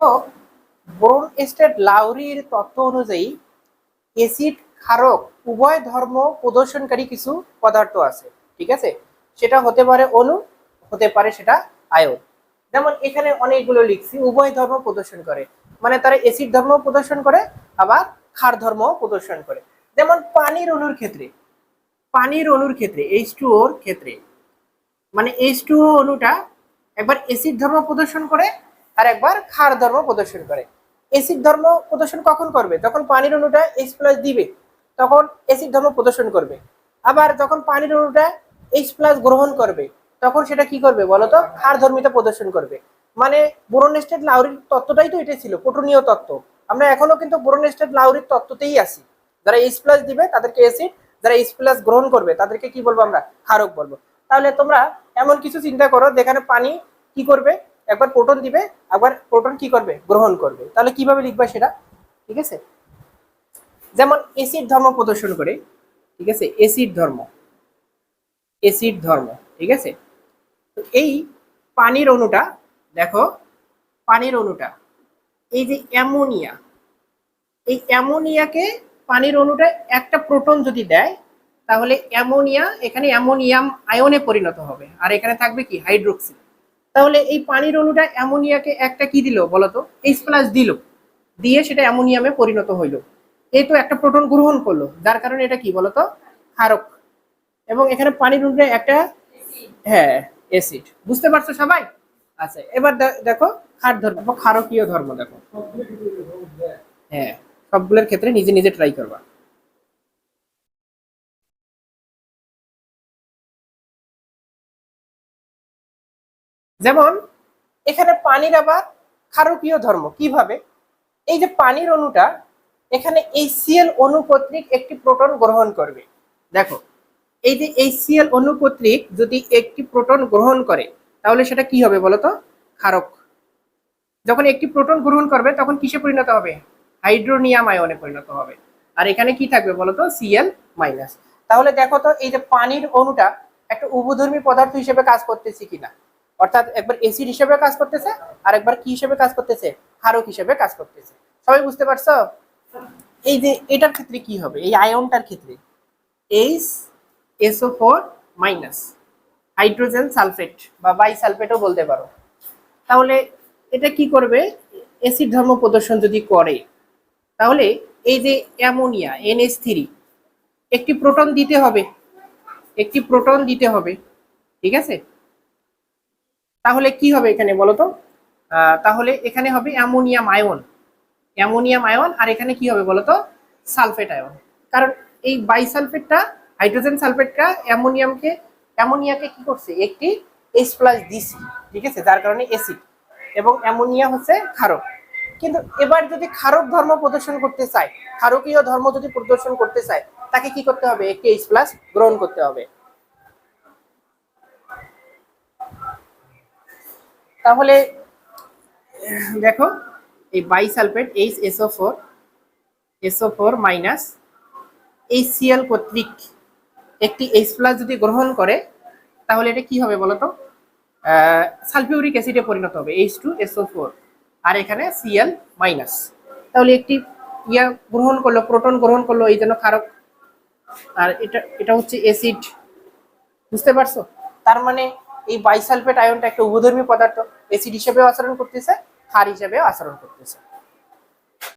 তো ব্রোনস্টেড লাউরির তত্ত্ব অনুযায়ী অ্যাসিড ক্ষারক উভয় ধর্ম প্রদর্শনকারী কিছু পদার্থ আছে, ঠিক আছে? সেটা হতে পারে অণু, হতে পারে সেটা আয়ন। যেমন এখানে অনেকগুলো লিখছি উভয় ধর্ম প্রদর্শন করে, মানে তারা অ্যাসিড ধর্ম প্রদর্শন করে আবার ক্ষার ধর্ম প্রদর্শন করে। যেমন পানির অণুর ক্ষেত্রে H2O এর ক্ষেত্রে, মানে H2O অণুটা একবার অ্যাসিড ধর্ম প্রদর্শন করে আর একবার ক্ষার ধর্ম প্রদর্শন করে। অ্যাসিড ধর্ম প্রদর্শন কখন করবে? যখন পানির অণুটা H+ দিবে তখন অ্যাসিড ধর্ম প্রদর্শন করবে। আবার যখন পানির অণুটা H+ গ্রহণ করবে তখন সেটা কি করবে বলতো? ক্ষার ধর্মিতা প্রদর্শন করবে। মানে ব্রোনস্টেড লাউরির তত্ত্বটাই তো এটা ছিল, প্রোটনীয় তত্ত্ব। আমরা এখনো কিন্তু ব্রোনস্টেড লাউরির তত্ত্বতেই আছি। যারা H+ দিবে তাদেরকে অ্যাসিড, যারা H+ গ্রহণ করবে তাদেরকে কি বলবো আমরা? ক্ষারক বলবো। তাহলে তোমরা এমন কিছু চিন্তা করো যেখানে পানি কি করবে, একবার প্রোটন দিবে, একবার প্রোটন কি করবে? গ্রহণ করবে। তাহলে কিভাবে লিখবা সেটা, ঠিক আছে? যেমন অ্যাসিড ধর্ম প্রদর্শন করে, ঠিক আছে? অ্যাসিড ধর্ম, ঠিক আছে? তো এই পানির অণুটা দেখো, পানির অণুটা এই যে অ্যামোনিয়া, এই অ্যামোনিয়াকে পানির অণুটা একটা প্রোটন যদি দেয় তাহলে অ্যামোনিয়া এখানে অ্যামোনিয়াম আয়নে পরিণত হবে, আর এখানে থাকবে কি? হাইড্রোক্সিল। তাহলে এই পানির অণুটা অ্যামোনিয়াকে একটা কি দিল বলতো? H+ দিল, দিয়ে সেটা অ্যামোনিয়ামে পরিণত হইল। এই তো একটা প্রোটন গ্রহণ করলো, যার কারণে এটা কি বলতো? ক্ষারক। এবং এখানে পানির অণুটা একটা, হ্যাঁ, অ্যাসিড। বুঝতে পারছো সবাই? আচ্ছা, এবার দেখো ক্ষার ধর্ম, ক্ষারকীয় ধর্ম দেখো। হ্যাঁ, সবগুলোর ক্ষেত্রে নিজে নিজে ট্রাই করবা। যেমন এখানে পানির আবার ক্ষারকীয় ধর্ম কিভাবে? এই যে পানির অণুটা এখানে HCl অণু কর্তৃক একটি প্রোটন গ্রহণ করবে। দেখো, এই যে HCl অণু কর্তৃক যদি একটি প্রোটন গ্রহণ করে তাহলে সেটা কি হবে বলতো? ক্ষারক। যখন একটি প্রোটন গ্রহণ করবে তখন কিসে পরিণত হবে? হাইড্রোনিয়াম আয়নে পরিণত হবে। আর এখানে কি থাকবে বলতো? Cl-। তাহলে দেখো তো এই যে পানির অণুটা একটা উভধর্মী পদার্থ হিসেবে কাজ করতেছে কিনা, অর্থাৎ একবার অ্যাসিড হিসেবে কাজ করতেছে আর একবার কি হিসেবে কাজ করতেছে? ক্ষারক হিসেবে কাজ করতেছে। সবাই বুঝতে পারছো? এই যে এটার ক্ষেত্রে কি হবে? এই আয়নটার ক্ষেত্রে HSO4- হাইড্রোজেন সালফেট বা বাইসালফেটও বলতে পারো। তাহলে এটা কি করবে? অ্যাসিড ধর্ম প্রদর্শন যদি করে তাহলে এই যে অ্যামোনিয়া NH3 একটি প্রোটন দিতে হবে, ঠিক আছে? তাহলে কি হবে এখানে বলতো? তাহলে এখানে হবে অ্যামোনিয়াম আয়ন, আর এখানে কি হবে বলতো? Sulphate ion. কারণ এই বাইসালফেটটা, হাইড্রোজেন সালফেটটা অ্যামোনিয়াকে কি করছে? একটি H+ দিছি, ঠিক আছে? যার কারণে অ্যাসিড, এবং অ্যামোনিয়া হচ্ছে ক্ষারক। কিন্তু এবার যদি ক্ষারক ধর্ম প্রদর্শন করতে চায়, ক্ষারকীয় ধর্ম যদি প্রদর্শন করতে চায়, তাকে কি করতে হবে? একটি H+ গ্রহণ করতে হবে। তাহলে দেখো, এই বাইসালফেট HSO4 HCl কর্তৃক একটি H+ যদি গ্রহণ করে তাহলে এটা কি হবে বলতো? সালফিউরিক অ্যাসিডে পরিণত হবে, H2SO4, আর এখানে Cl-। তাহলে একটি গ্রহণ করলো, প্রোটন গ্রহণ করলো, এই জন্য ক্ষারক। আর এটা হচ্ছে অ্যাসিড। বুঝতে পারছো? তার মানে এই বাইসালফেট আয়নটা একটা উভধর্মী পদার্থ, অ্যাসিড হিসেবেও আচরণ করতেছে, ক্ষার হিসেবেও আচরণ করতেছে।